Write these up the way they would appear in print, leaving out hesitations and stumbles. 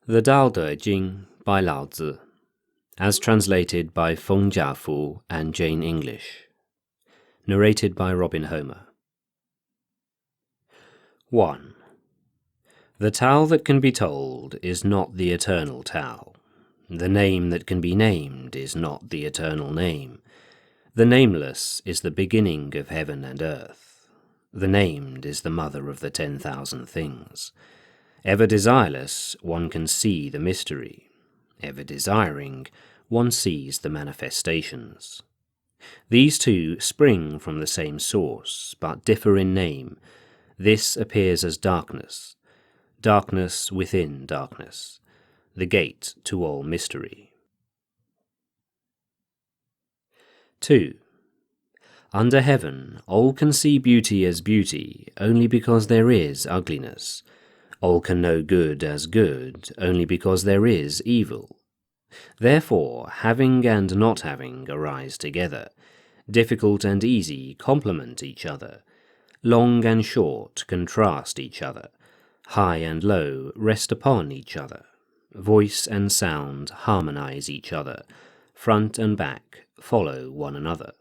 The Tao Te Ching by Lao Tzu, as translated by Feng Jiafu and Jane English. Narrated by Robin Homer. 1. The Tao that can be told is not the eternal Tao. The name that can be named is not the eternal name. The nameless is the beginning of heaven and earth. The named is the mother of the 10,000 things. Ever desireless, one can see the mystery. Ever desiring, one sees the manifestations. These two spring from the same source, but differ in name. This appears as darkness, darkness within darkness, the gate to all mystery. 2. Under heaven, all can see beauty as beauty only because there is ugliness. All can know good as good only because there is evil. Therefore, having and not having arise together. Difficult and easy complement each other. Long and short contrast each other. High and low rest upon each other. Voice and sound harmonize each other. Front and back follow one another.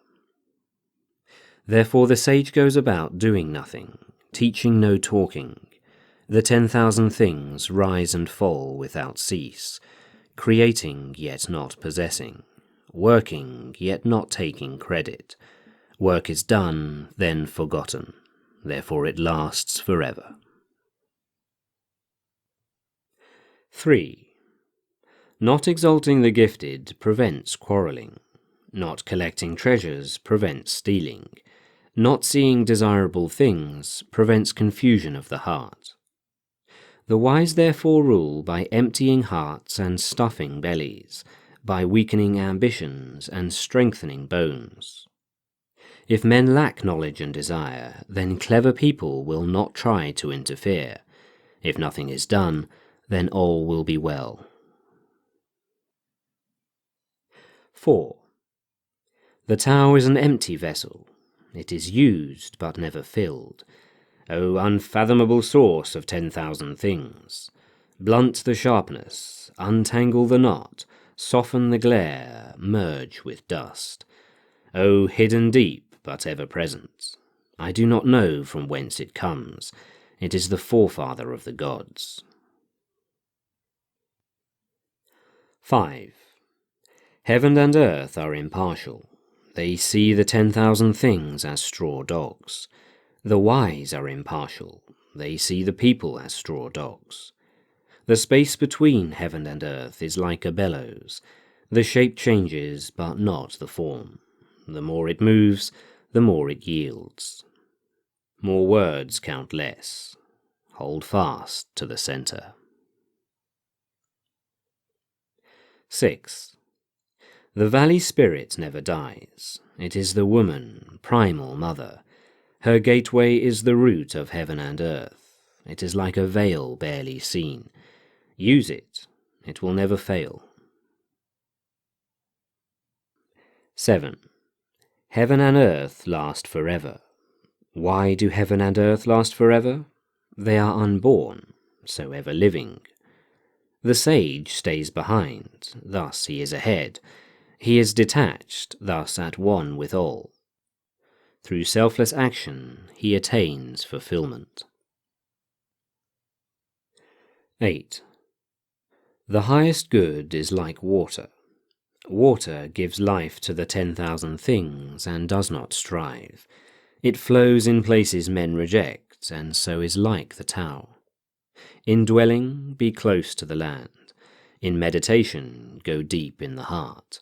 Therefore the sage goes about doing nothing, teaching no talking. The 10,000 things rise and fall without cease, creating yet not possessing, working yet not taking credit. Work is done, then forgotten, therefore it lasts forever. 3. Not exalting the gifted prevents quarrelling. Not collecting treasures prevents stealing. Not seeing desirable things prevents confusion of the heart. The wise therefore rule by emptying hearts and stuffing bellies, by weakening ambitions and strengthening bones. If men lack knowledge and desire, then clever people will not try to interfere. If nothing is done, then all will be well. 4. The Tao is an empty vessel. It is used but never filled. O unfathomable source of 10,000 things! Blunt the sharpness, untangle the knot, soften the glare, merge with dust. O hidden deep but ever present! I do not know from whence it comes. It is the forefather of the gods. 5. Heaven and earth are impartial. They see the 10,000 things as straw dogs. The wise are impartial. They see the people as straw dogs. The space between heaven and earth is like a bellows. The shape changes, but not the form. The more it moves, the more it yields. More words count less. Hold fast to the center. 6. The valley spirit never dies. It is the woman, primal mother. Her gateway is the root of heaven and earth. It is like a veil barely seen. Use it. It will never fail. 7. Heaven and earth last forever. Why do heaven and earth last forever? They are unborn, so ever living. The sage stays behind, thus he is ahead. He is detached, thus at one with all. Through selfless action, he attains fulfillment. 8. The highest good is like water. Water gives life to the 10,000 things and does not strive. It flows in places men reject, and so is like the Tao. In dwelling, be close to the land. In meditation, go deep in the heart.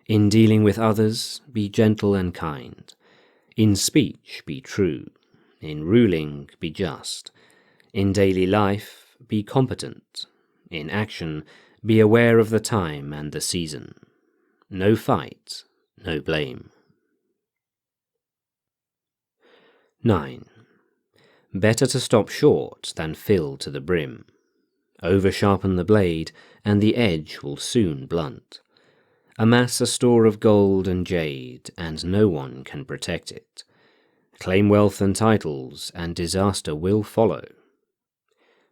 In dealing with others, be gentle and kind. In speech, be true. In ruling, be just. In daily life, be competent. In action, be aware of the time and the season. No fight, no blame. 9. Better to stop short than fill to the brim. Over-sharpen the blade, and the edge will soon blunt. Amass a store of gold and jade, and no one can protect it. Claim wealth and titles, and disaster will follow.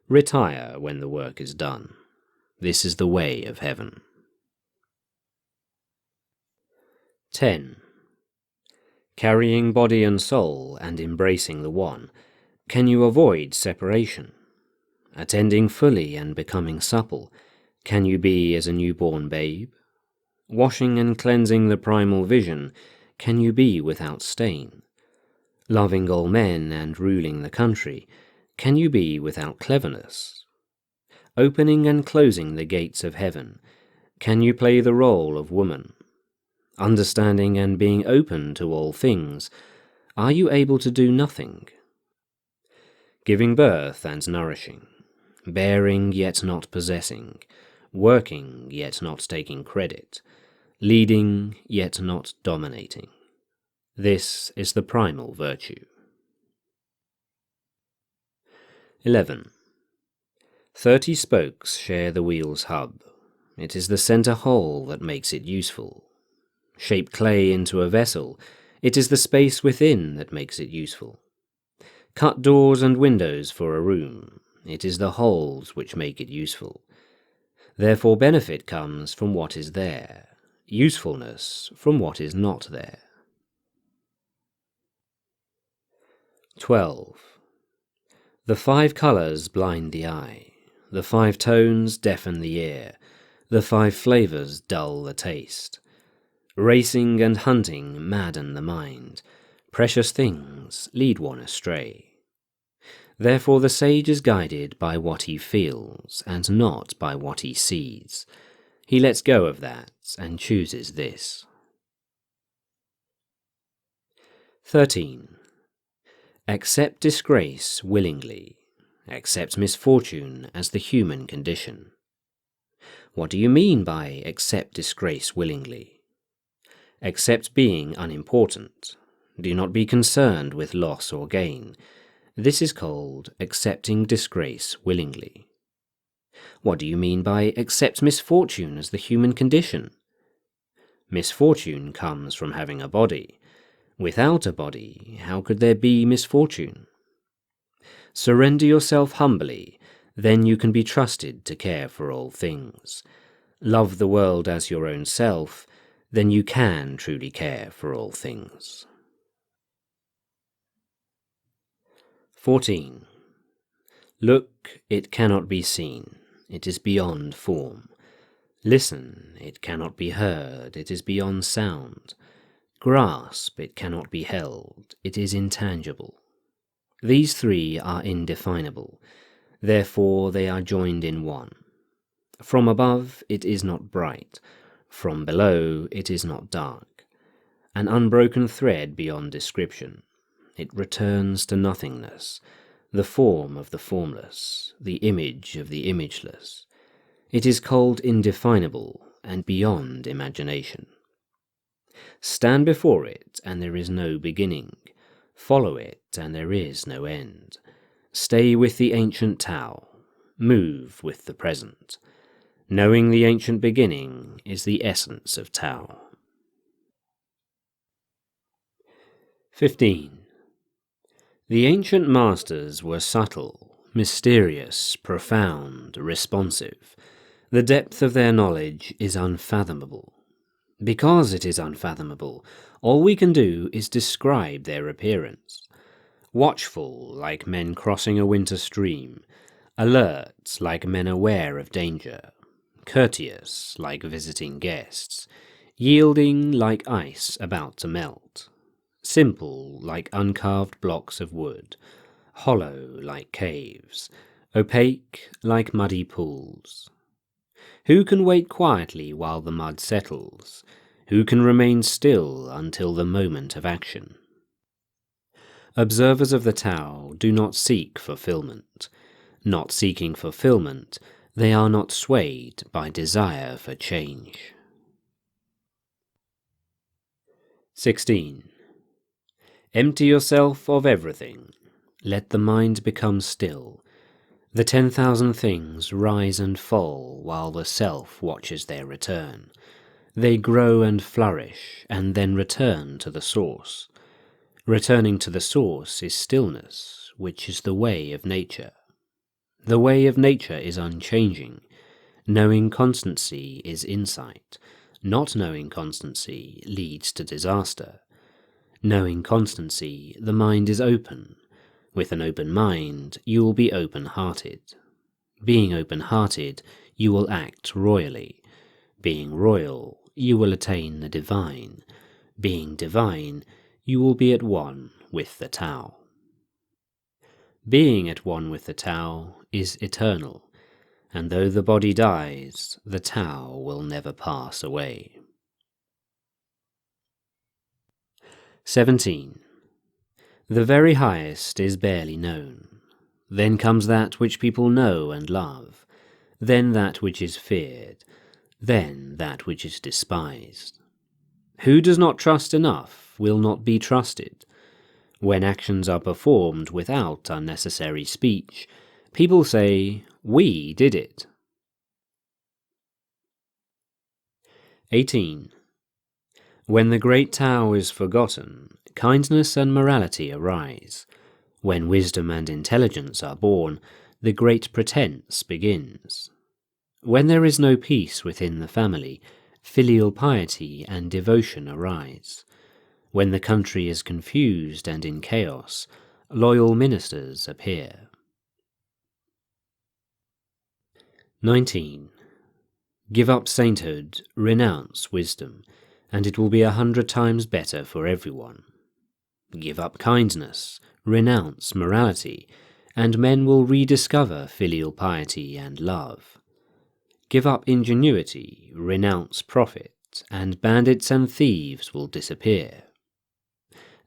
Retire when the work is done. This is the way of heaven. 10. Carrying body and soul and embracing the one, can you avoid separation? Attending fully and becoming supple, can you be as a newborn babe? Washing and cleansing the primal vision, can you be without stain? Loving all men and ruling the country, can you be without cleverness? Opening and closing the gates of heaven, can you play the role of woman? Understanding and being open to all things, are you able to do nothing? Giving birth and nourishing, bearing yet not possessing, working yet not taking credit, leading yet not dominating. This is the primal virtue. 11. 30 spokes share the wheel's hub. It is the center hole that makes it useful. Shape clay into a vessel, it is the space within that makes it useful. Cut doors and windows for a room, it is the holes which make it useful. Therefore benefit comes from what is there, usefulness from what is not there. 12. The 5 colors blind the eye, the 5 tones deafen the ear, the 5 flavors dull the taste. Racing and hunting madden the mind, precious things lead one astray. Therefore the sage is guided by what he feels, and not by what he sees. He lets go of that, and chooses this. 13. Accept disgrace willingly. Accept misfortune as the human condition. What do you mean by accept disgrace willingly? Accept being unimportant. Do not be concerned with loss or gain. This is called accepting disgrace willingly. What do you mean by accept misfortune as the human condition? Misfortune comes from having a body. Without a body, how could there be misfortune? Surrender yourself humbly, then you can be trusted to care for all things. Love the world as your own self, then you can truly care for all things. 14. Look, it cannot be seen, it is beyond form. Listen, it cannot be heard, it is beyond sound. Grasp, it cannot be held, it is intangible. These 3 are indefinable, therefore they are joined in one. From above it is not bright, from below it is not dark. An unbroken thread beyond description. It returns to nothingness, the form of the formless, the image of the imageless. It is called indefinable and beyond imagination. Stand before it, and there is no beginning. Follow it, and there is no end. Stay with the ancient Tao. Move with the present. Knowing the ancient beginning is the essence of Tao. 15. The ancient masters were subtle, mysterious, profound, responsive. The depth of their knowledge is unfathomable. Because it is unfathomable, all we can do is describe their appearance. Watchful, like men crossing a winter stream. Alert, like men aware of danger. Courteous, like visiting guests. Yielding, like ice about to melt. Simple, like uncarved blocks of wood. Hollow, like caves. Opaque, like muddy pools. Who can wait quietly while the mud settles? Who can remain still until the moment of action? Observers of the Tao do not seek fulfillment. Not seeking fulfillment, they are not swayed by desire for change. 16. Empty yourself of everything. Let the mind become still. The 10,000 things rise and fall while the self watches their return. They grow and flourish, and then return to the source. Returning to the source is stillness, which is the way of nature. The way of nature is unchanging. Knowing constancy is insight. Not knowing constancy leads to disaster. Knowing constancy, the mind is open. With an open mind, you will be open-hearted. Being open-hearted, you will act royally. Being royal, you will attain the divine. Being divine, you will be at one with the Tao. Being at one with the Tao is eternal, and though the body dies, the Tao will never pass away. 17. The very highest is barely known. Then comes that which people know and love. Then that which is feared. Then that which is despised. Who does not trust enough will not be trusted. When actions are performed without unnecessary speech, people say, "We did it." 18. When the great Tao is forgotten, kindness and morality arise. When wisdom and intelligence are born, the great pretense begins. When there is no peace within the family, filial piety and devotion arise. When the country is confused and in chaos, loyal ministers appear. 19. Give up sainthood, renounce wisdom, and it will be 100 times better for everyone. Give up kindness, renounce morality, and men will rediscover filial piety and love. Give up ingenuity, renounce profit, and bandits and thieves will disappear.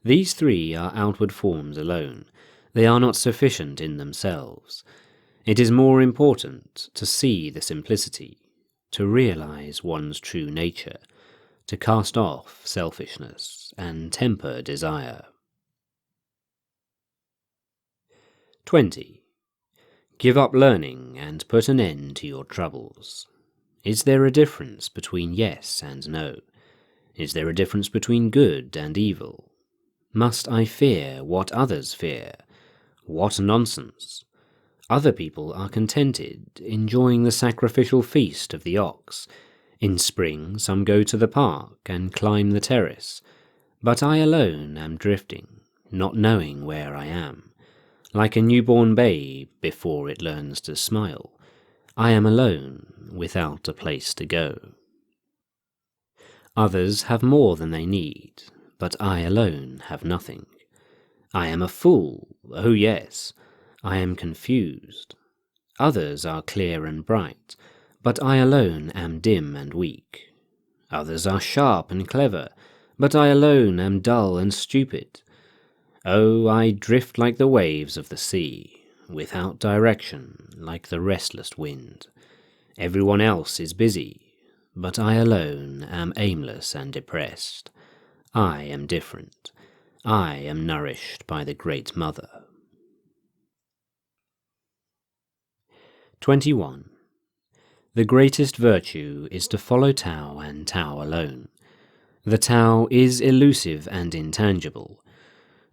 These three are outward forms alone. They are not sufficient in themselves. It is more important to see the simplicity, to realize one's true nature, to cast off selfishness and temper desire. 20. Give up learning and put an end to your troubles. Is there a difference between yes and no? Is there a difference between good and evil? Must I fear what others fear? What nonsense! Other people are contented, enjoying the sacrificial feast of the ox. In spring some go to the park and climb the terrace, but I alone am drifting, not knowing where I am. Like a newborn babe before it learns to smile, I am alone, without a place to go. Others have more than they need, but I alone have nothing. I am a fool, oh yes, I am confused. Others are clear and bright, but I alone am dim and weak. Others are sharp and clever, but I alone am dull and stupid. Oh, I drift like the waves of the sea, without direction, like the restless wind. Everyone else is busy, but I alone am aimless and depressed. I am different. I am nourished by the Great Mother. 21. The greatest virtue is to follow Tao and Tao alone. The Tao is elusive and intangible.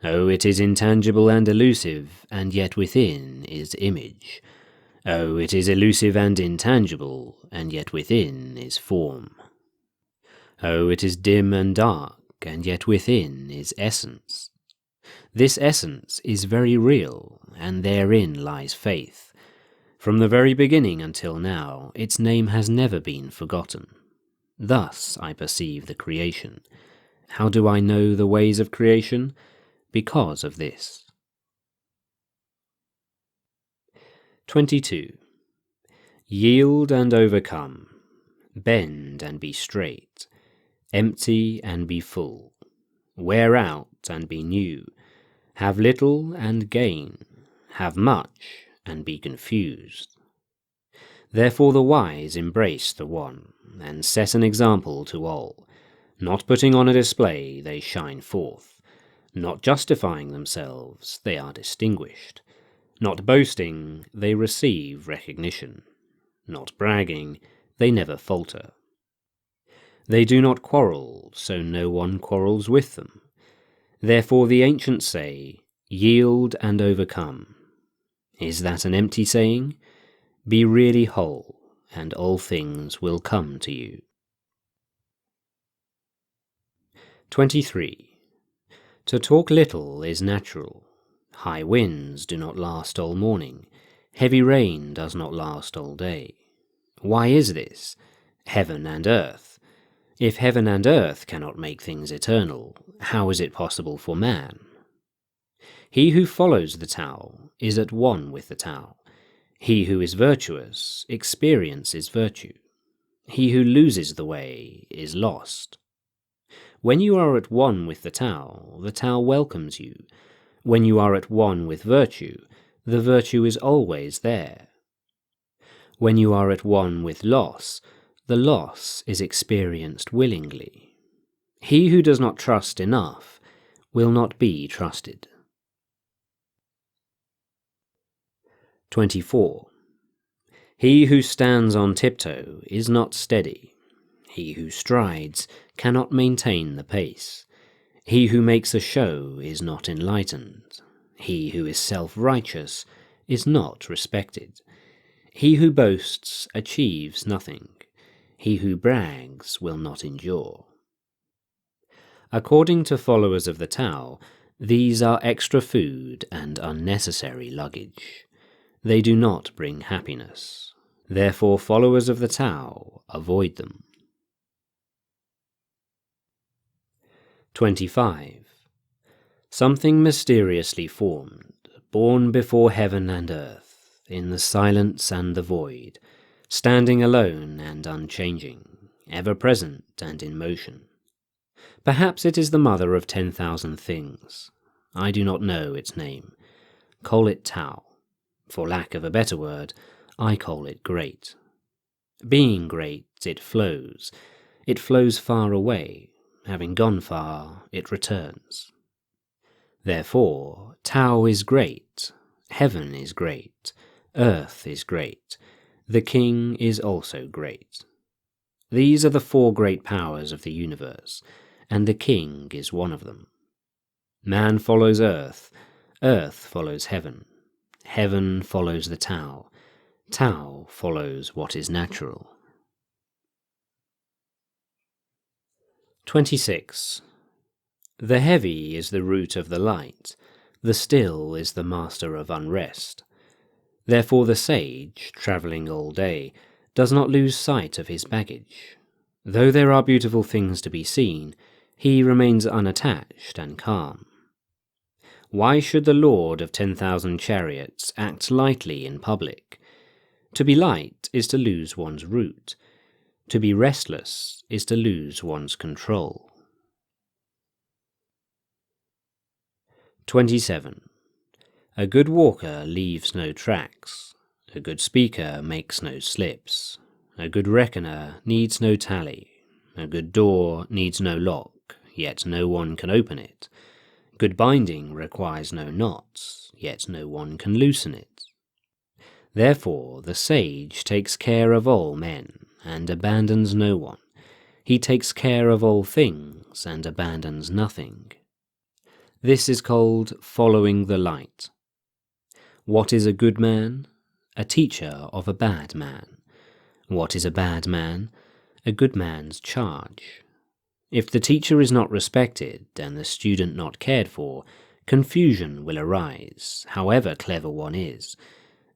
Oh, it is intangible and elusive, and yet within is image. Oh, it is elusive and intangible, and yet within is form. Oh, it is dim and dark, and yet within is essence. This essence is very real, and therein lies faith. From the very beginning until now, its name has never been forgotten. Thus I perceive the creation. How do I know the ways of creation? Because of this. 22. Yield and overcome. Bend and be straight. Empty and be full. Wear out and be new. Have little and gain. Have much and be confused. Therefore the wise embrace the one, and set an example to all. Not putting on a display, they shine forth. Not justifying themselves, they are distinguished. Not boasting, they receive recognition. Not bragging, they never falter. They do not quarrel, so no one quarrels with them. Therefore the ancients say, "Yield and overcome." Is that an empty saying? Be really whole, and all things will come to you. 23. To talk little is natural. High winds do not last all morning. Heavy rain does not last all day. Why is this? Heaven and earth. If heaven and earth cannot make things eternal, how is it possible for man? He who follows the Tao is at one with the Tao. He who is virtuous experiences virtue. He who loses the way is lost. When you are at one with the Tao welcomes you. When you are at one with virtue, the virtue is always there. When you are at one with loss, the loss is experienced willingly. He who does not trust enough will not be trusted. 24. He who stands on tiptoe is not steady. He who strides cannot maintain the pace. He who makes a show is not enlightened. He who is self-righteous is not respected. He who boasts achieves nothing. He who brags will not endure. According to followers of the Tao, these are extra food and unnecessary luggage. They do not bring happiness. Therefore, followers of the Tao avoid them. 25. Something mysteriously formed, born before heaven and earth, in the silence and the void, standing alone and unchanging, ever present and in motion. Perhaps it is the mother of 10,000 things. I do not know its name. Call it Tao. For lack of a better word, I call it great. Being great, it flows. It flows far away. Having gone far, it returns. Therefore, Tao is great, heaven is great, earth is great, the king is also great. These are the four great powers of the universe, and the king is one of them. Man follows earth follows heaven, heaven follows the Tao, Tao follows what is natural. 26. The heavy is the root of the light, the still is the master of unrest. Therefore the sage, travelling all day, does not lose sight of his baggage. Though there are beautiful things to be seen, he remains unattached and calm. Why should the lord of 10,000 chariots act lightly in public? To be light is to lose one's root. To be restless is to lose one's control. 27. A good walker leaves no tracks. A good speaker makes no slips. A good reckoner needs no tally. A good door needs no lock, yet no one can open it. Good binding requires no knots, yet no one can loosen it. Therefore the sage takes care of all men, and abandons no one. He takes care of all things, and abandons nothing. This is called following the light. What is a good man? A teacher of a bad man. What is a bad man? A good man's charge. If the teacher is not respected, and the student not cared for, confusion will arise, however clever one is.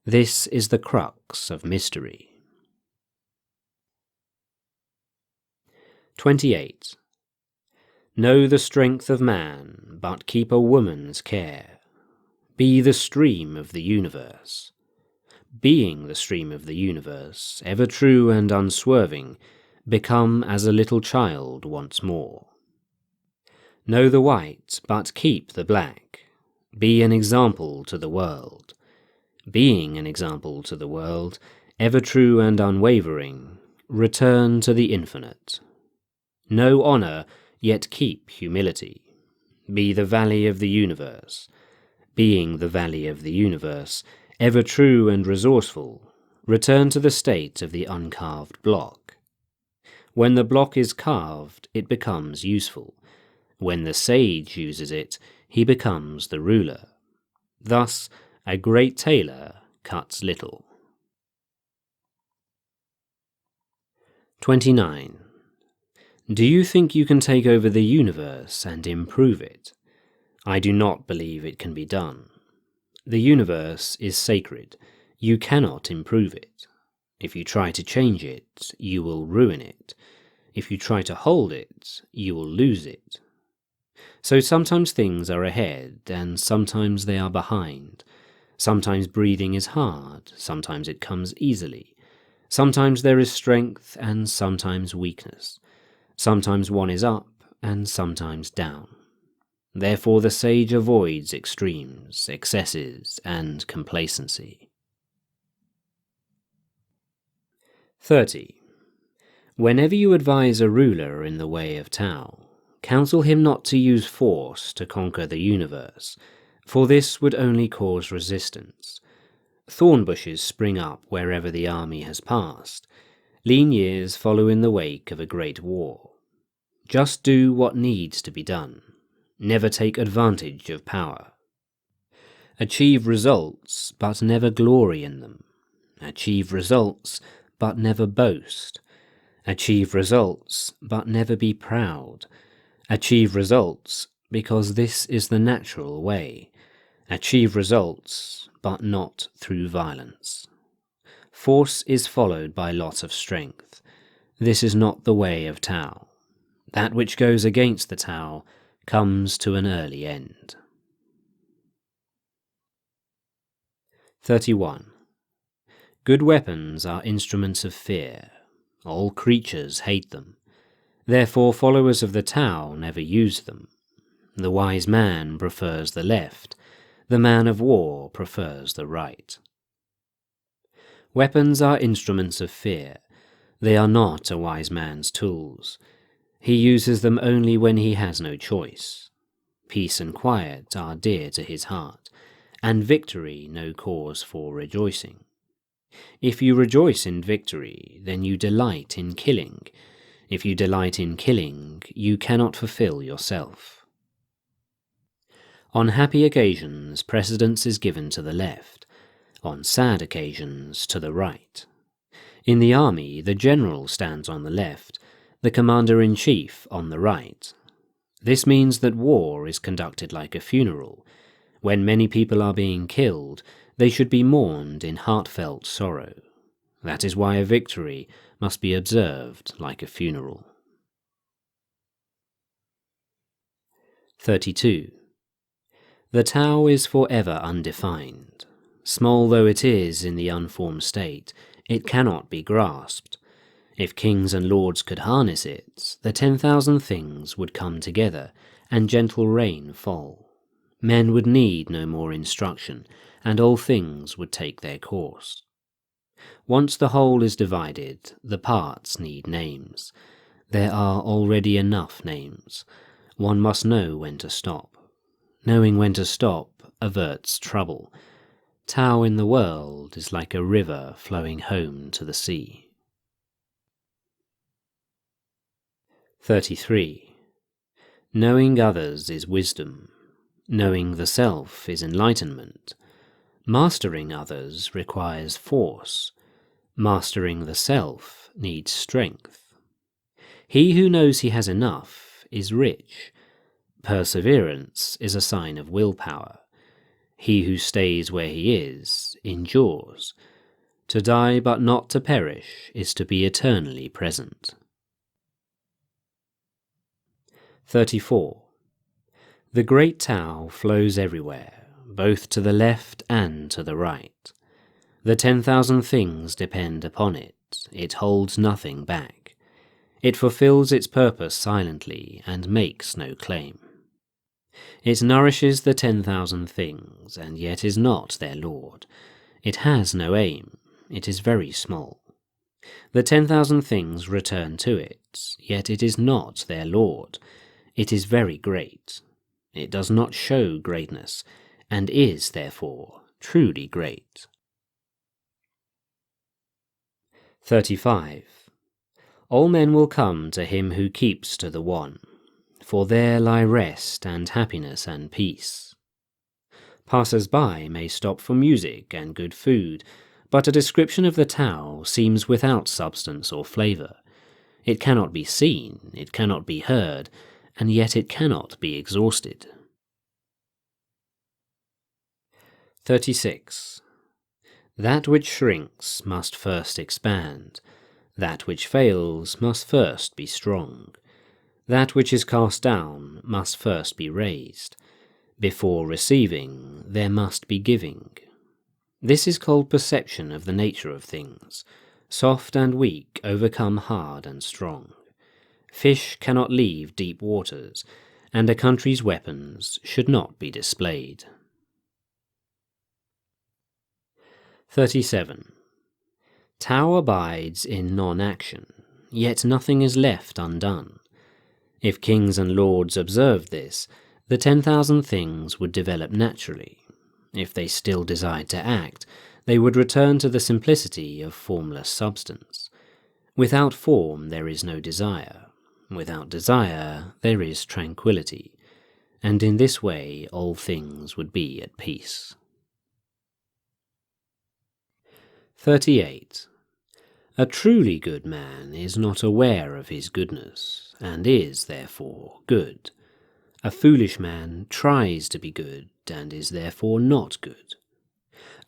This is the crux of mystery. 28. Know the strength of man, but keep a woman's care. Be the stream of the universe. Being the stream of the universe, ever true and unswerving, become as a little child once more. Know the white, but keep the black. Be an example to the world. Being an example to the world, ever true and unwavering, return to the infinite. Know honor, yet keep humility. Be the valley of the universe. Being the valley of the universe, ever true and resourceful, return to the state of the uncarved block. When the block is carved, it becomes useful. When the sage uses it, he becomes the ruler. Thus, a great tailor cuts little. 29. Do you think you can take over the universe and improve it? I do not believe it can be done. The universe is sacred. You cannot improve it. If you try to change it, you will ruin it. If you try to hold it, you will lose it. So sometimes things are ahead, and sometimes they are behind. Sometimes breathing is hard, sometimes it comes easily. Sometimes there is strength, and sometimes weakness. Sometimes one is up, and sometimes down. Therefore the sage avoids extremes, excesses, and complacency. 30. Whenever you advise a ruler in the way of Tao, counsel him not to use force to conquer the universe, for this would only cause resistance. Thorn bushes spring up wherever the army has passed. Lean years follow in the wake of a great war. Just do what needs to be done. Never take advantage of power. Achieve results, but never glory in them. Achieve results, but never boast. Achieve results, but never be proud. Achieve results, because this is the natural way. Achieve results, but not through violence. Force is followed by loss of strength. This is not the way of Tao. That which goes against the Tao comes to an early end. 31. Good weapons are instruments of fear. All creatures hate them. Therefore followers of the Tao never use them. The wise man prefers the left. The man of war prefers the right. Weapons are instruments of fear. They are not a wise man's tools. He uses them only when he has no choice. Peace and quiet are dear to his heart, and victory no cause for rejoicing. If you rejoice in victory, then you delight in killing. If you delight in killing, you cannot fulfill yourself. On happy occasions, precedence is given to the left. On sad occasions, to the right. In the army, the general stands on the left, the commander-in-chief on the right. This means that war is conducted like a funeral. When many people are being killed, they should be mourned in heartfelt sorrow. That is why a victory must be observed like a funeral. 32. The Tao is forever undefined. Small though it is in the unformed state, it cannot be grasped. If kings and lords could harness it, the 10,000 things would come together, and gentle rain fall. Men would need no more instruction, and all things would take their course. Once the whole is divided, the parts need names. There are already enough names. One must know when to stop. Knowing when to stop averts trouble. Tao in the world is like a river flowing home to the sea. 33. Knowing others is wisdom. Knowing the self is enlightenment. Mastering others requires force. Mastering the self needs strength. He who knows he has enough is rich. Perseverance is a sign of willpower. He who stays where he is endures. To die but not to perish is to be eternally present. 34. The great Tao flows everywhere, both to the left and to the right. The 10,000 things depend upon it. It holds nothing back. It fulfills its purpose silently and makes no claim. It nourishes the 10,000 things, and yet is not their lord. It has no aim. It is very small. The 10,000 things return to it, yet it is not their lord. It is very great. It does not show greatness, and is, therefore, truly great. 35. All men will come to him who keeps to the One, for there lie rest and happiness and peace. Passers-by may stop for music and good food, but a description of the Tao seems without substance or flavour. It cannot be seen, it cannot be heard, and yet it cannot be exhausted. 36. That which shrinks must first expand. That which fails must first be strong. That which is cast down must first be raised. Before receiving, there must be giving. This is called perception of the nature of things. Soft and weak overcome hard and strong. Fish cannot leave deep waters, and a country's weapons should not be displayed. 37. Tao abides in non-action, yet nothing is left undone. If kings and lords observed this, the 10,000 things would develop naturally. If they still desired to act, they would return to the simplicity of formless substance. Without form there is no desire. Without desire there is tranquility. And in this way all things would be at peace. 38. A truly good man is not aware of his goodness, and is, therefore, good. A foolish man tries to be good, and is therefore not good.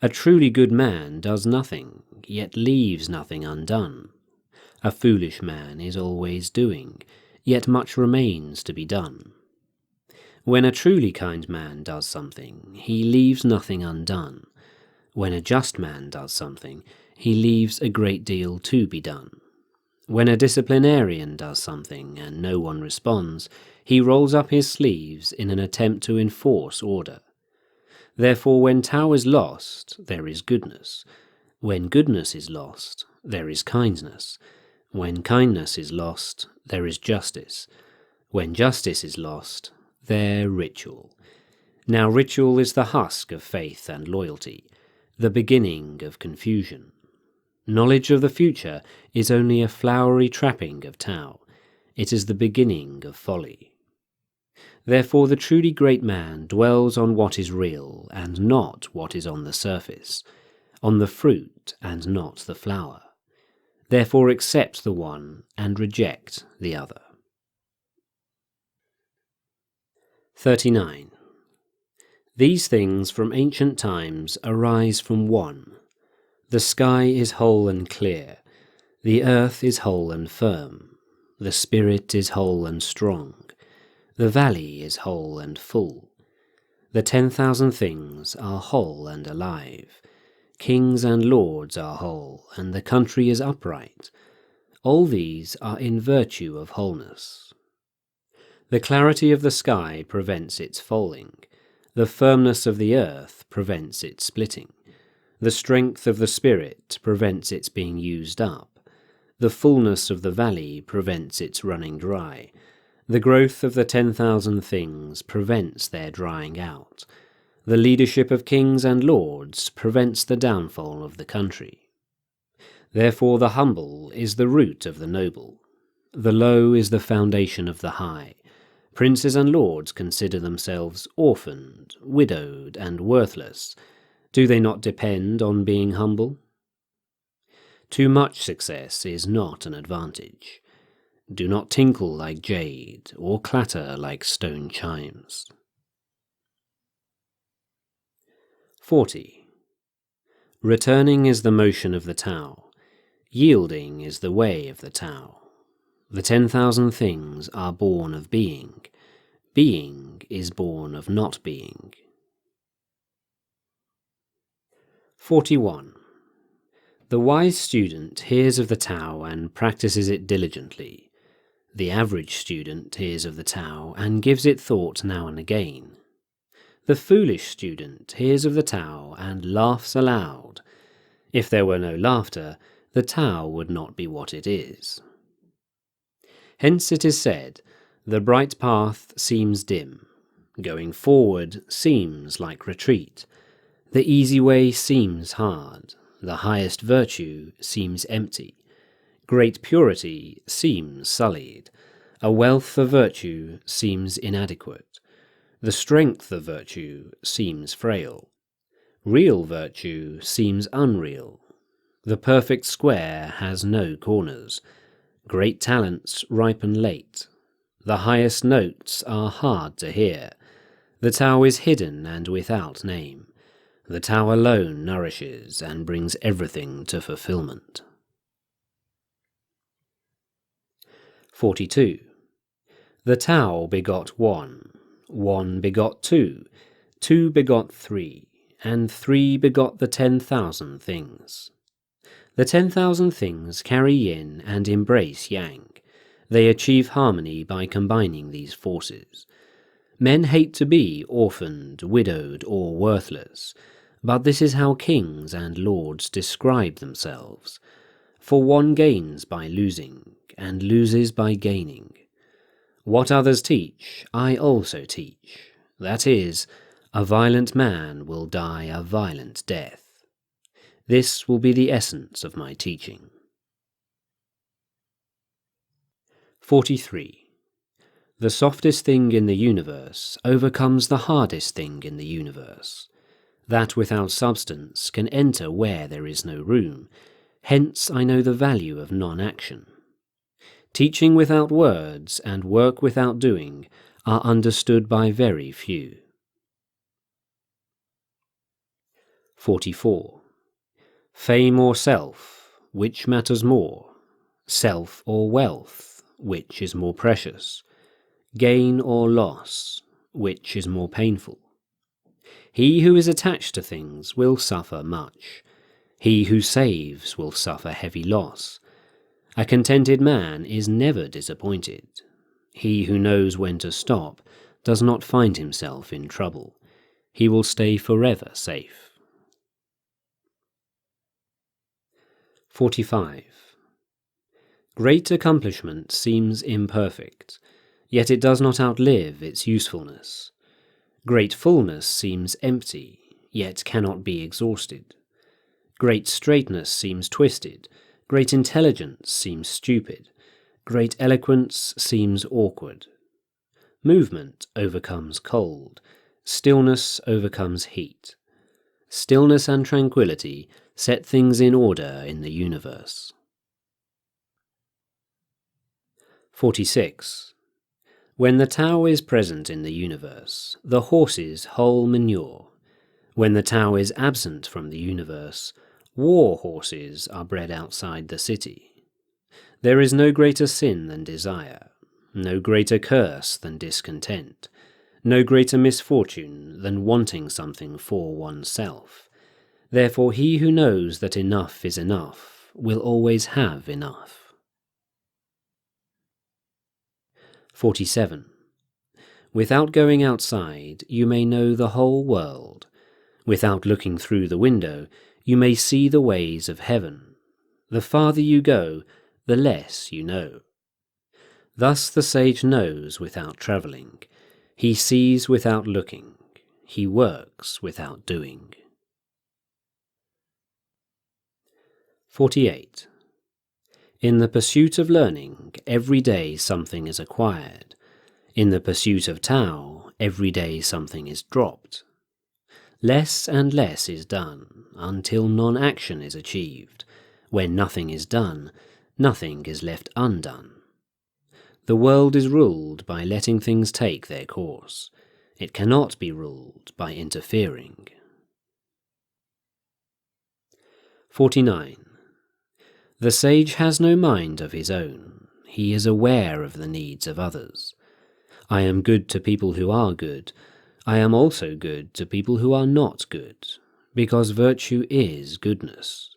A truly good man does nothing, yet leaves nothing undone. A foolish man is always doing, yet much remains to be done. When a truly kind man does something, he leaves nothing undone. When a just man does something, he leaves a great deal to be done. When a disciplinarian does something and no one responds, he rolls up his sleeves in an attempt to enforce order. Therefore, when Tao is lost, there is goodness. When goodness is lost, there is kindness. When kindness is lost, there is justice. When justice is lost, there ritual. Now ritual is the husk of faith and loyalty, the beginning of confusion. Knowledge of the future is only a flowery trapping of Tao. It is the beginning of folly. Therefore the truly great man dwells on what is real and not what is on the surface, on the fruit and not the flower. Therefore accept the one and reject the other. 39. These things from ancient times arise from one. The sky is whole and clear, the earth is whole and firm, the spirit is whole and strong, the valley is whole and full. The 10,000 things are whole and alive. Kings and lords are whole, and the country is upright. All these are in virtue of wholeness. The clarity of the sky prevents its falling. The firmness of the earth prevents its splitting. The strength of the spirit prevents its being used up. The fullness of the valley prevents its running dry. The growth of the 10,000 things prevents their drying out. The leadership of kings and lords prevents the downfall of the country. Therefore the humble is the root of the noble. The low is the foundation of the high. Princes and lords consider themselves orphaned, widowed, and worthless. Do they not depend on being humble? Too much success is not an advantage. Do not tinkle like jade, or clatter like stone chimes. 40. Returning is the motion of the Tao. Yielding is the way of the Tao. The 10,000 things are born of being. Being is born of not being. 41. The wise student hears of the Tao and practices it diligently. The average student hears of the Tao and gives it thought now and again. The foolish student hears of the Tao and laughs aloud. If there were no laughter, the Tao would not be what it is. Hence it is said, the bright path seems dim. Going forward seems like retreat. The easy way seems hard. The highest virtue seems empty. Great purity seems sullied. A wealth of virtue seems inadequate. The strength of virtue seems frail. Real virtue seems unreal. The perfect square has no corners. Great talents ripen late. The highest notes are hard to hear. The Tao is hidden and without name. The Tao alone nourishes and brings everything to fulfillment. 42. The Tao begot one, one begot two, two begot three, and three begot the 10,000 things. The 10,000 things carry yin and embrace yang. They achieve harmony by combining these forces. Men hate to be orphaned, widowed, or worthless, but this is how kings and lords describe themselves. For one gains by losing, and loses by gaining. What others teach, I also teach. That is, a violent man will die a violent death. This will be the essence of my teaching. 43. The softest thing in the universe overcomes the hardest thing in the universe. That without substance can enter where there is no room. Hence I know the value of non-action. Teaching without words and work without doing are understood by very few. 44. Fame or self, which matters more? Self or wealth, which is more precious? Gain or loss, which is more painful? He who is attached to things will suffer much. He who saves will suffer heavy loss. A contented man is never disappointed. He who knows when to stop does not find himself in trouble. He will stay forever safe. 45. Great accomplishment seems imperfect, yet it does not outlive its usefulness. Great fullness seems empty, yet cannot be exhausted. Great straightness seems twisted, great intelligence seems stupid, great eloquence seems awkward. Movement overcomes cold, stillness overcomes heat. Stillness and tranquility set things in order in the universe. 46. When the Tao is present in the universe, the horses hole manure. When the Tao is absent from the universe, war horses are bred outside the city. There is no greater sin than desire, no greater curse than discontent, no greater misfortune than wanting something for oneself. Therefore he who knows that enough is enough will always have enough. 47. Without going outside, you may know the whole world. Without looking through the window, you may see the ways of heaven. The farther you go, the less you know. Thus the sage knows without travelling. He sees without looking. He works without doing. 48. In the pursuit of learning, every day something is acquired. In the pursuit of Tao, every day something is dropped. Less and less is done, until non-action is achieved. When nothing is done, nothing is left undone. The world is ruled by letting things take their course. It cannot be ruled by interfering. 49. The sage has no mind of his own. He is aware of the needs of others. I am good to people who are good. I am also good to people who are not good, because virtue is goodness.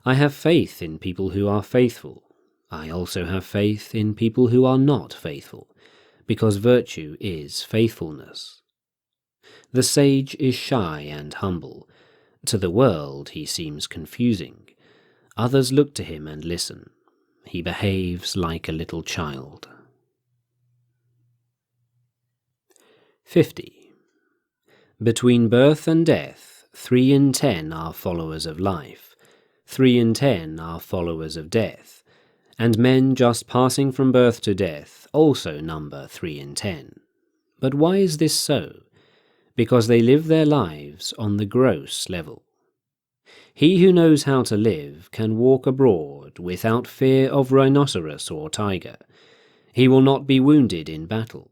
I have faith in people who are faithful. I also have faith in people who are not faithful, because virtue is faithfulness. The sage is shy and humble. To the world he seems confusing. Others look to him and listen. He behaves like a little child. 50. Between birth and death, 3 in 10 are followers of life, 3 in 10 are followers of death, and men just passing from birth to death also number 3 in 10. But why is this so? Because they live their lives on the gross level. He who knows how to live can walk abroad without fear of rhinoceros or tiger. He will not be wounded in battle,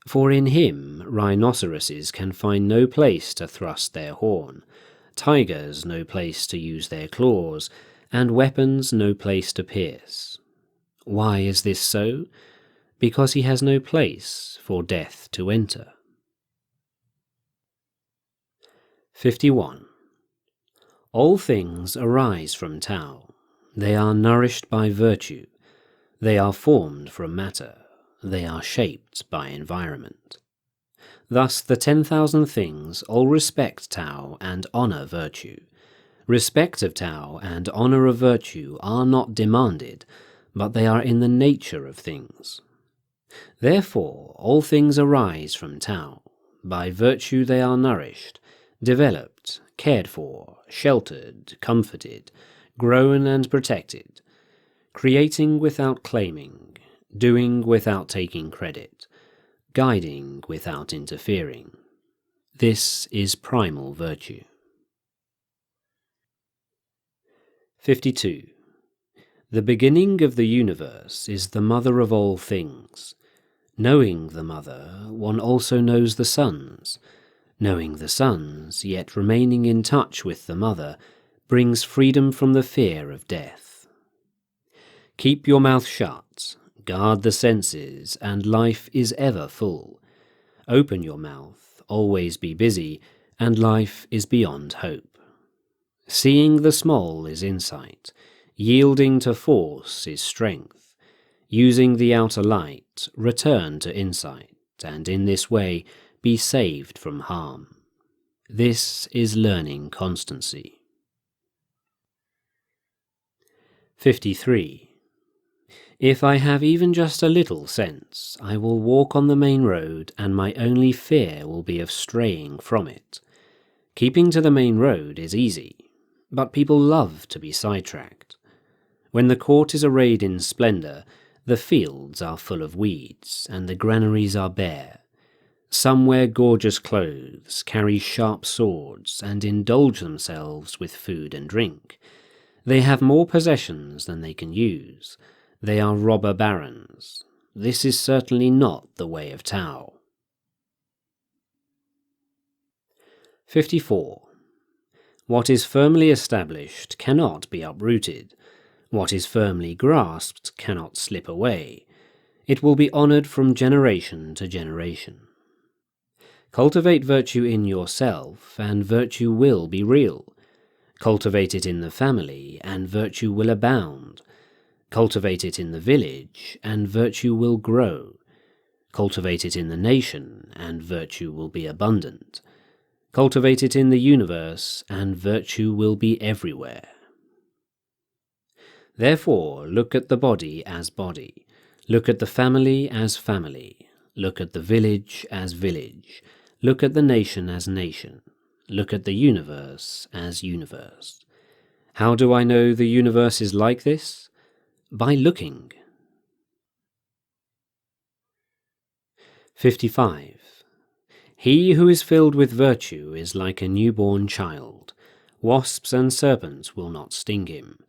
for in him rhinoceroses can find no place to thrust their horn, tigers no place to use their claws, and weapons no place to pierce. Why is this so? Because he has no place for death to enter. 51. All things arise from Tao. They are nourished by virtue. They are formed from matter. They are shaped by environment. Thus the 10,000 things all respect Tao and honor virtue. Respect of Tao and honor of virtue are not demanded, but they are in the nature of things. Therefore all things arise from Tao. By virtue they are nourished, developed, cared for, sheltered, comforted, grown and protected, creating without claiming, doing without taking credit, guiding without interfering. This is primal virtue. 52. The beginning of the universe is the mother of all things. Knowing the mother, one also knows the sons. Knowing the sons, yet remaining in touch with the mother, brings freedom from the fear of death. Keep your mouth shut, guard the senses, and life is ever full. Open your mouth, always be busy, and life is beyond hope. Seeing the small is insight, yielding to force is strength. Using the outer light, return to insight, and in this way be saved from harm. This is learning constancy. 53. If I have even just a little sense, I will walk on the main road, and my only fear will be of straying from it. Keeping to the main road is easy, but people love to be sidetracked. When the court is arrayed in splendor, the fields are full of weeds, and the granaries are bare. Some wear gorgeous clothes, carry sharp swords, and indulge themselves with food and drink. They have more possessions than they can use. They are robber barons. This is certainly not the way of Tao. 54. What is firmly established cannot be uprooted. What is firmly grasped cannot slip away. It will be honored from generation to generation. Cultivate virtue in yourself, and virtue will be real. Cultivate it in the family, and virtue will abound. Cultivate it in the village, and virtue will grow. Cultivate it in the nation, and virtue will be abundant. Cultivate it in the universe, and virtue will be everywhere. Therefore, look at the body as body. Look at the family as family. Look at the village as village. Look at the nation as nation. Look at the universe as universe. How do I know the universe is like this? By looking. 55. He who is filled with virtue is like a newborn child. Wasps and serpents will not sting him.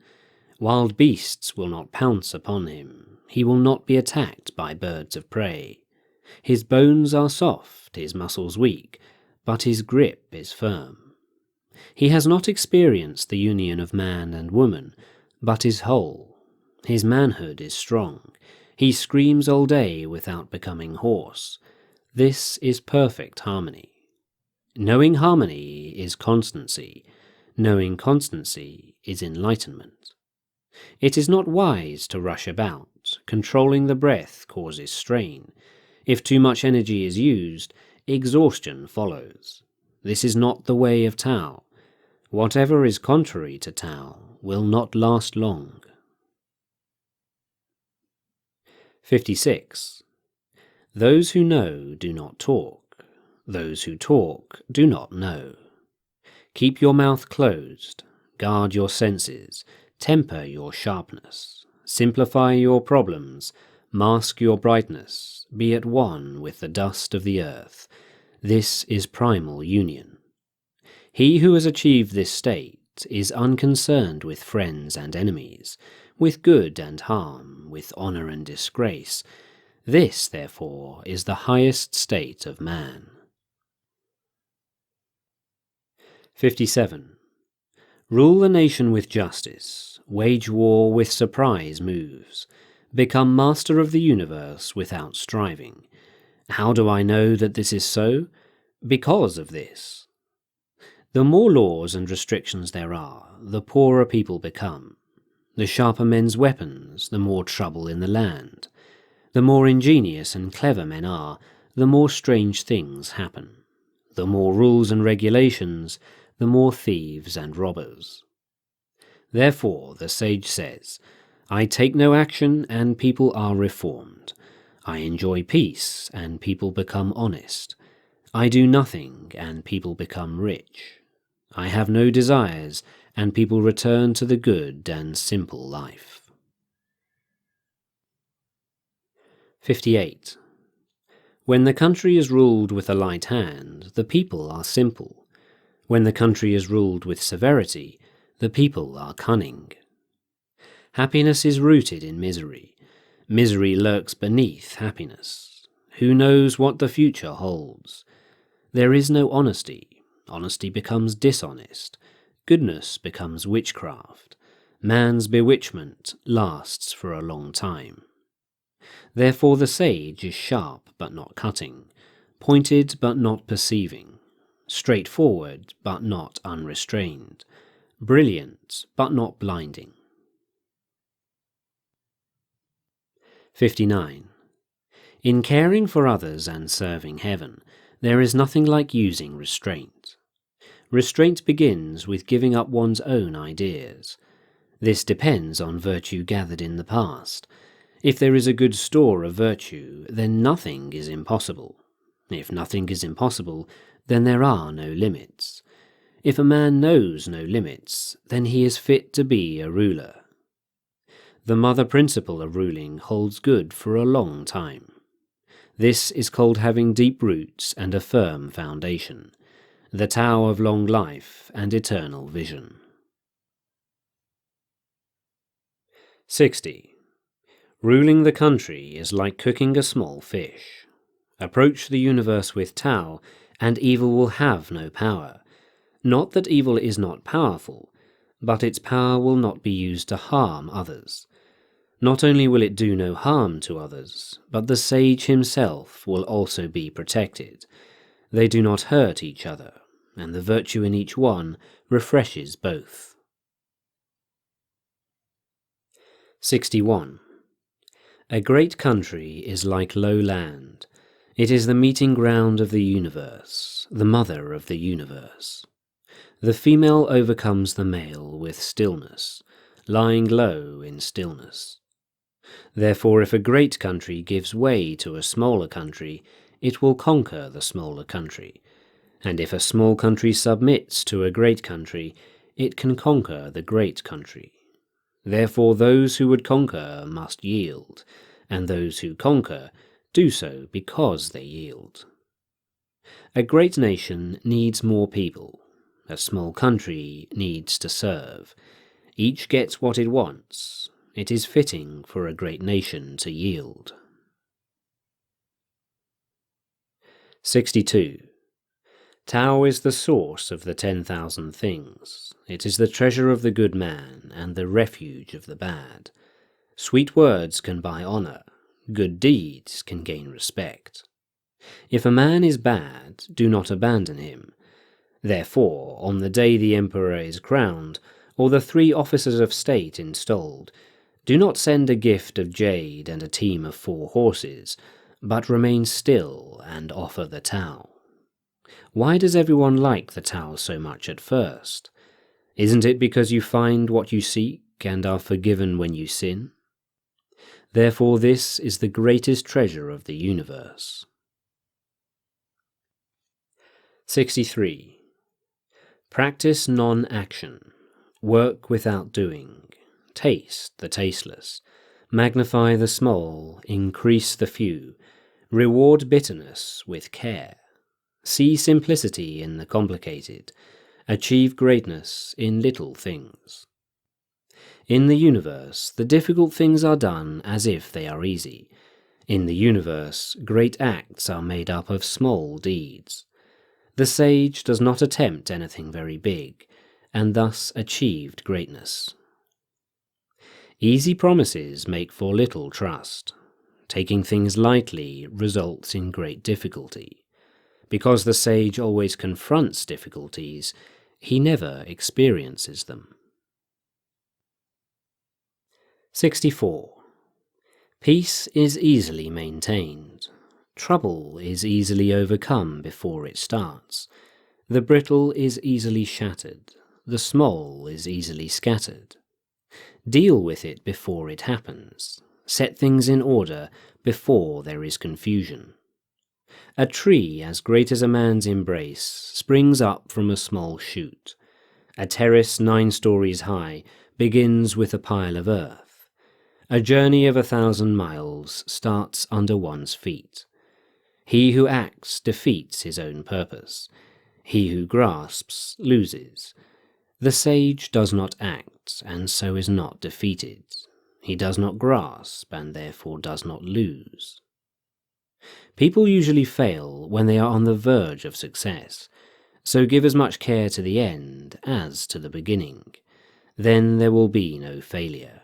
Wild beasts will not pounce upon him. He will not be attacked by birds of prey. His bones are soft, his muscles weak, but his grip is firm. He has not experienced the union of man and woman, but is whole. His manhood is strong. He screams all day without becoming hoarse. This is perfect harmony. Knowing harmony is constancy. Knowing constancy is enlightenment. It is not wise to rush about. Controlling the breath causes strain. If too much energy is used, exhaustion follows. This is not the way of Tao. Whatever is contrary to Tao will not last long. 56. Those who know do not talk. Those who talk do not know. Keep your mouth closed. Guard your senses. Temper your sharpness. Simplify your problems. Mask your brightness. Be at one with the dust of the earth. This is primal union. He who has achieved this state heart is unconcerned with friends and enemies, with good and harm, with honour and disgrace. This, therefore, is the highest state of man. 57. Rule the nation with justice, wage war with surprise moves, become master of the universe without striving. How do I know that this is so? Because of this. The more laws and restrictions there are, the poorer people become. The sharper men's weapons, the more trouble in the land. The more ingenious and clever men are, the more strange things happen. The more rules and regulations, the more thieves and robbers. Therefore, the sage says, I take no action, and people are reformed. I enjoy peace, and people become honest. I do nothing, and people become rich. I have no desires, and people return to the good and simple life. 58. When the country is ruled with a light hand, the people are simple. When the country is ruled with severity, the people are cunning. Happiness is rooted in misery. Misery lurks beneath happiness. Who knows what the future holds? There is no honesty. Honesty becomes dishonest. Goodness becomes witchcraft. Man's bewitchment lasts for a long time. Therefore the sage is sharp but not cutting, pointed but not perceiving, straightforward but not unrestrained, brilliant but not blinding. 59. In caring for others and serving heaven, there is nothing like using restraint. Restraint begins with giving up one's own ideas. This depends on virtue gathered in the past. If there is a good store of virtue, then nothing is impossible. If nothing is impossible, then there are no limits. If a man knows no limits, then he is fit to be a ruler. The mother principle of ruling holds good for a long time. This is called having deep roots and a firm foundation, the Tao of long life and eternal vision. 60. Ruling the country is like cooking a small fish. Approach the universe with Tao, and evil will have no power. Not that evil is not powerful, but its power will not be used to harm others. Not only will it do no harm to others, but the sage himself will also be protected. They do not hurt each other, and the virtue in each one refreshes both. 61. A great country is like low land. It is the meeting ground of the universe, the mother of the universe. The female overcomes the male with stillness, lying low in stillness. Therefore, if a great country gives way to a smaller country, it will conquer the smaller country. And if a small country submits to a great country, it can conquer the great country. Therefore those who would conquer must yield, and those who conquer do so because they yield. A great nation needs more people. A small country needs to serve. Each gets what it wants. It is fitting for a great nation to yield. 62. Tao is the source of the 10,000 things. It is the treasure of the good man and the refuge of the bad. Sweet words can buy honor. Good deeds can gain respect. If a man is bad, do not abandon him. Therefore, on the day the emperor is crowned, or the 3 officers of state installed, do not send a gift of jade and a team of 4 horses, but remain still and offer the Tao. Why does everyone like the Tao so much at first? Isn't it because you find what you seek and are forgiven when you sin? Therefore this is the greatest treasure of the universe. 63. Practice non-action. Work without doing. Taste the tasteless. Magnify the small, increase the few. Reward bitterness with care. See simplicity in the complicated, Achieve greatness in little things. In the universe, the difficult things are done as if they are easy. In the universe, great acts are made up of small deeds. The sage does not attempt anything very big, and thus achieved greatness. Easy promises make for little trust. Taking things lightly results in great difficulty. Because the sage always confronts difficulties, he never experiences them. 64. Peace is easily maintained. Trouble is easily overcome before it starts. The brittle is easily shattered. The small is easily scattered. Deal with it before it happens. Set things in order before there is confusion. A tree as great as a man's embrace springs up from a small shoot. A terrace 9 stories high begins with a pile of earth. A journey of 1,000 miles starts under one's feet. He who acts defeats his own purpose. He who grasps loses. The sage does not act, and so is not defeated. He does not grasp, and therefore does not lose. People usually fail when they are on the verge of success, so give as much care to the end as to the beginning. Then there will be no failure.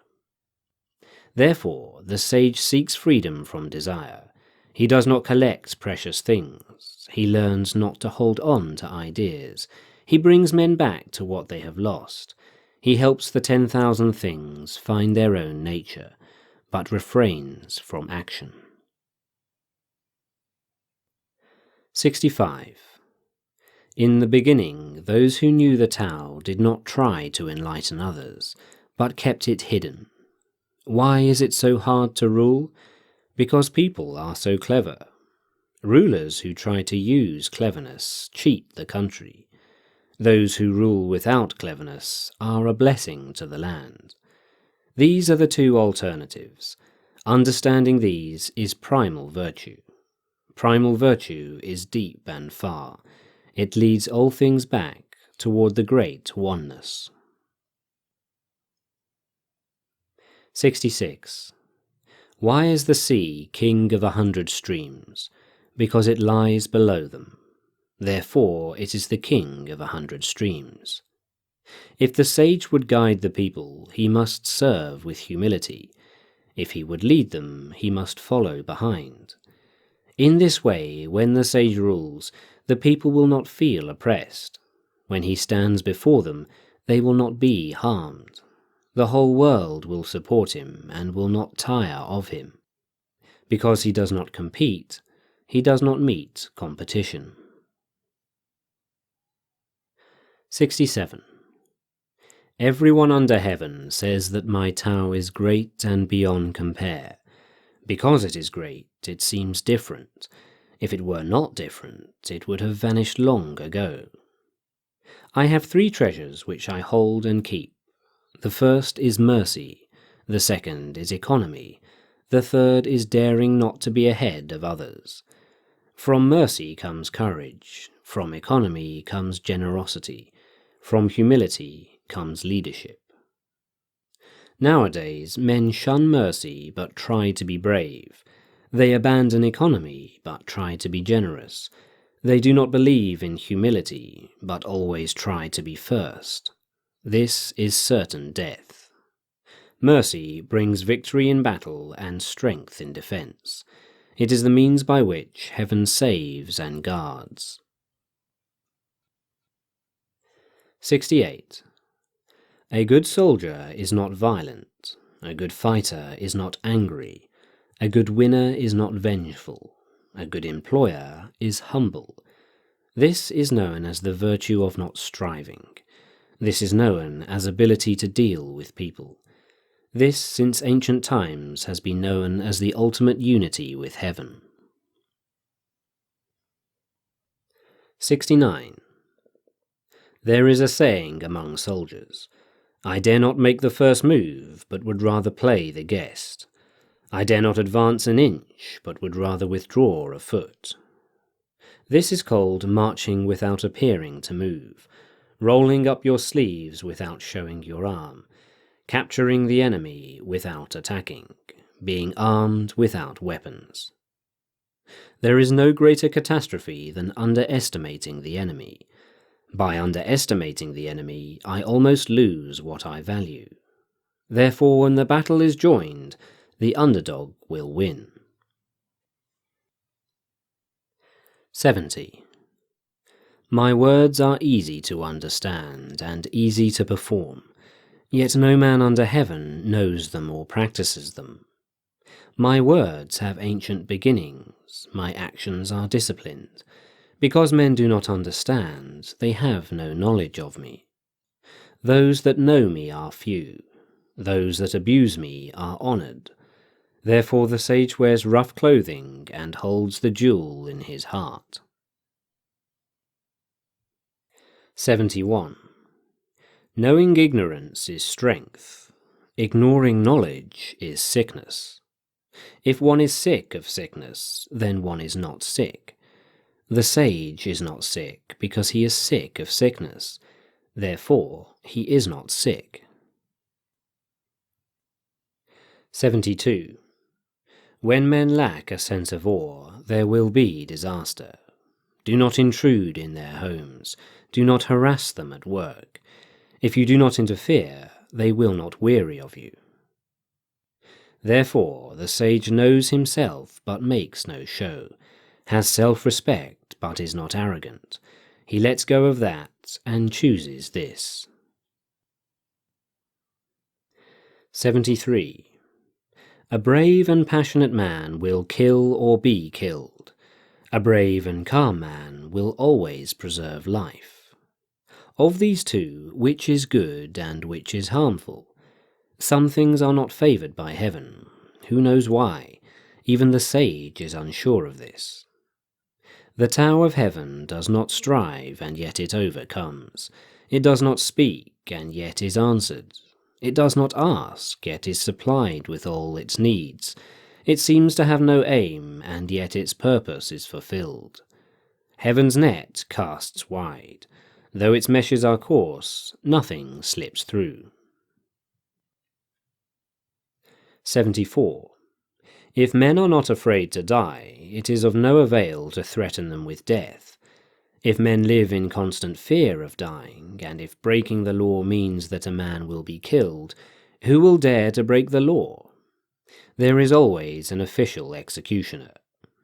Therefore, the sage seeks freedom from desire. He does not collect precious things. He learns not to hold on to ideas. He brings men back to what they have lost. He helps the 10,000 things find their own nature, but refrains from action. 65. In the beginning, those who knew the Tao did not try to enlighten others, but kept it hidden. Why is it so hard to rule? Because people are so clever. Rulers who try to use cleverness cheat the country. Those who rule without cleverness are a blessing to the land. These are the 2 alternatives. Understanding these is primal virtue. Primal virtue is deep and far. It leads all things back toward the great oneness. 66. Why is the sea king of 100 streams? Because it lies below them. Therefore it is the king of 100 streams. If the sage would guide the people, he must serve with humility. If he would lead them, he must follow behind. In this way, when the sage rules, the people will not feel oppressed. When he stands before them, they will not be harmed. The whole world will support him and will not tire of him. Because he does not compete, he does not meet competition. 67. Everyone under heaven says that my Tao is great and beyond compare. Because it is great, it seems different. If it were not different, it would have vanished long ago. I have 3 treasures which I hold and keep. The first is mercy, the second is economy, the third is daring not to be ahead of others. From mercy comes courage, from economy comes generosity, from humility comes leadership. Nowadays, men shun mercy but try to be brave. They abandon economy but try to be generous. They do not believe in humility but always try to be first. This is certain death. Mercy brings victory in battle and strength in defense. It is the means by which heaven saves and guards. 68. A good soldier is not violent. A good fighter is not angry. A good winner is not vengeful. A good employer is humble. This is known as the virtue of not striving. This is known as ability to deal with people. This, since ancient times, has been known as the ultimate unity with heaven. 69. There is a saying among soldiers, I dare not make the first move, but would rather play the guest. I dare not advance an inch, but would rather withdraw a foot. This is called marching without appearing to move. rolling up your sleeves without showing your arm, capturing the enemy without attacking, being armed without weapons. There is no greater catastrophe than underestimating the enemy. By underestimating the enemy, I almost lose what I value. Therefore, when the battle is joined, the underdog will win. 70. My words are easy to understand and easy to perform, yet no man under heaven knows them or practices them. My words have ancient beginnings, my actions are disciplined. Because men do not understand, they have no knowledge of me. Those that know me are few, those that abuse me are honoured. Therefore the sage wears rough clothing and holds the jewel in his heart. 71. Knowing ignorance is strength. Ignoring knowledge is sickness. If one is sick of sickness, then one is not sick. The sage is not sick because he is sick of sickness. Therefore, he is not sick. 72. When men lack a sense of awe, there will be disaster. Do not intrude in their homes. Do not harass them at work. If you do not interfere, they will not weary of you. Therefore, the sage knows himself but makes no show, has self-respect but is not arrogant. He lets go of that and chooses this. 73. A brave and passionate man will kill or be killed. A brave and calm man will always preserve life. Of these two, which is good and which is harmful? Some things are not favoured by heaven. Who knows why? Even the sage is unsure of this. The Tao of heaven does not strive, and yet it overcomes. It does not speak, and yet is answered. It does not ask, yet is supplied with all its needs. It seems to have no aim, and yet its purpose is fulfilled. Heaven's net casts wide. Though its meshes are coarse, nothing slips through. 74. If men are not afraid to die, it is of no avail to threaten them with death. If men live in constant fear of dying, and if breaking the law means that a man will be killed, who will dare to break the law? There is always an official executioner.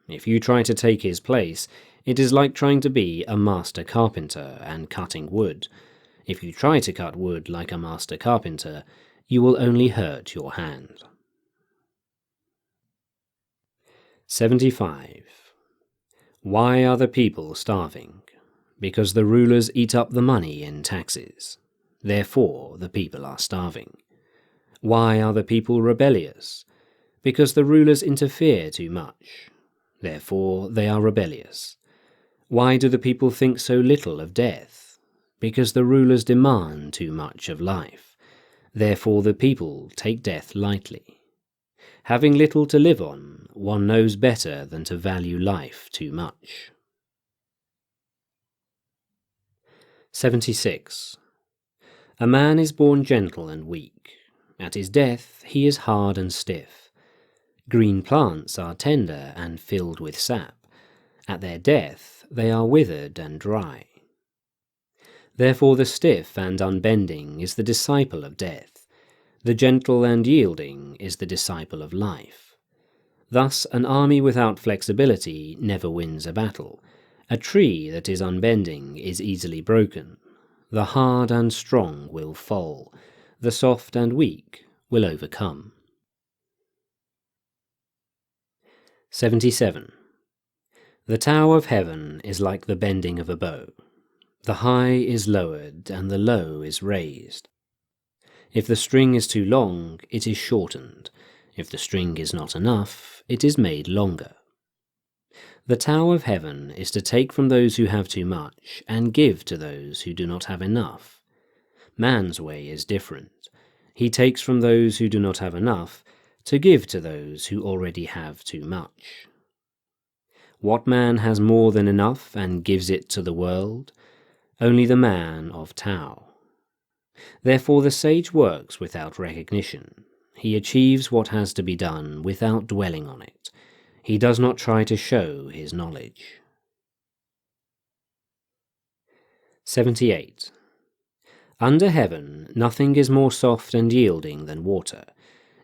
If you try to take his place, it is like trying to be a master carpenter and cutting wood. If you try to cut wood like a master carpenter, you will only hurt your hand. 75. Why are the people starving? Because the rulers eat up the money in taxes. Therefore the people are starving. Why are the people rebellious? Because the rulers interfere too much. Therefore they are rebellious. Why do the people think so little of death? Because the rulers demand too much of life. Therefore the people take death lightly. Having little to live on, one knows better than to value life too much. 76. A man is born gentle and weak. At his death he is hard and stiff. Green plants are tender and filled with sap. At their death they are withered and dry. Therefore the stiff and unbending is the disciple of death. The gentle and yielding is the disciple of life. Thus an army without flexibility never wins a battle. A tree that is unbending is easily broken. The hard and strong will fall. The soft and weak will overcome. 77. The Tao of heaven is like the bending of a bow. The high is lowered and the low is raised. If the string is too long, it is shortened. If the string is not enough, it is made longer. The Tao of heaven is to take from those who have too much and give to those who do not have enough. Man's way is different. He takes from those who do not have enough to give to those who already have too much. What man has more than enough and gives it to the world? only the man of Tao. Therefore the sage works without recognition. He achieves what has to be done without dwelling on it. He does not try to show his knowledge. 78. Under heaven, nothing is more soft and yielding than water.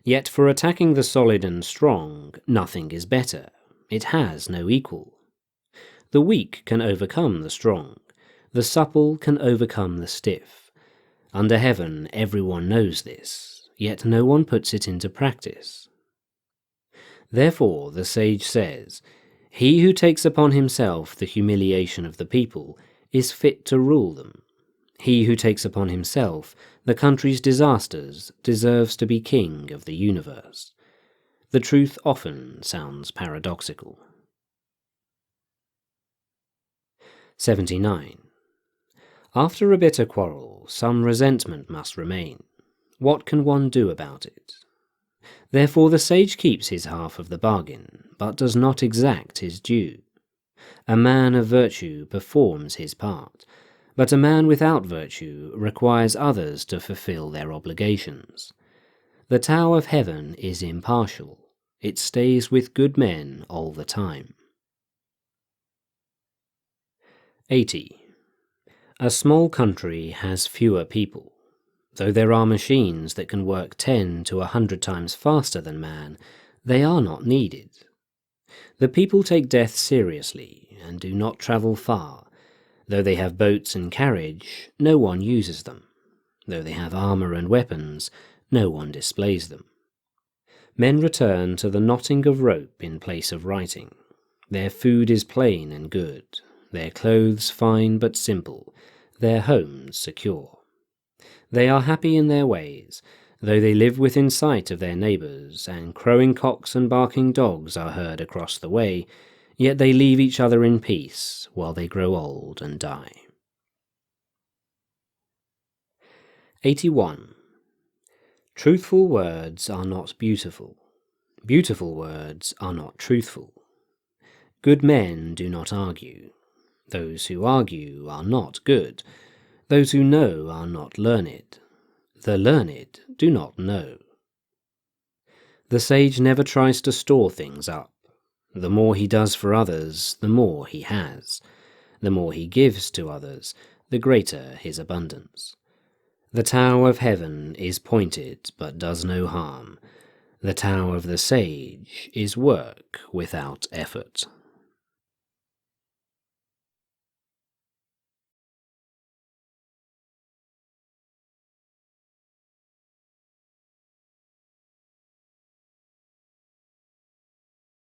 Yet for attacking the solid and strong, nothing is better. It has no equal. The weak can overcome the strong. The supple can overcome the stiff. Under heaven, everyone knows this, yet no one puts it into practice. Therefore, the sage says, "He who takes upon himself the humiliation of the people is fit to rule them. He who takes upon himself the country's disasters deserves to be king of the universe." The truth often sounds paradoxical. 79. After a bitter quarrel, some resentment must remain. What can one do about it? Therefore the sage keeps his half of the bargain, but does not exact his due. A man of virtue performs his part, but a man without virtue requires others to fulfill their obligations. The Tao of heaven is impartial. It stays with good men all the time. 80. A small country has fewer people. Though there are machines that can work 10 to 100 times faster than man, they are not needed. The people take death seriously and do not travel far. Though they have boats and carriage, no one uses them. Though they have armor and weapons, no one displays them. Men return to the knotting of rope in place of writing. Their food is plain and good, their clothes fine but simple, their homes secure. They are happy in their ways, though they live within sight of their neighbors, and crowing cocks and barking dogs are heard across the way, yet they leave each other in peace while they grow old and die. 81. Truthful words are not beautiful. Beautiful words are not truthful. Good men do not argue. Those who argue are not good. Those who know are not learned. The learned do not know. The sage never tries to store things up. The more he does for others, the more he has. The more he gives to others, the greater his abundance. The Tao of heaven is pointed but does no harm. The Tao of the sage is work without effort.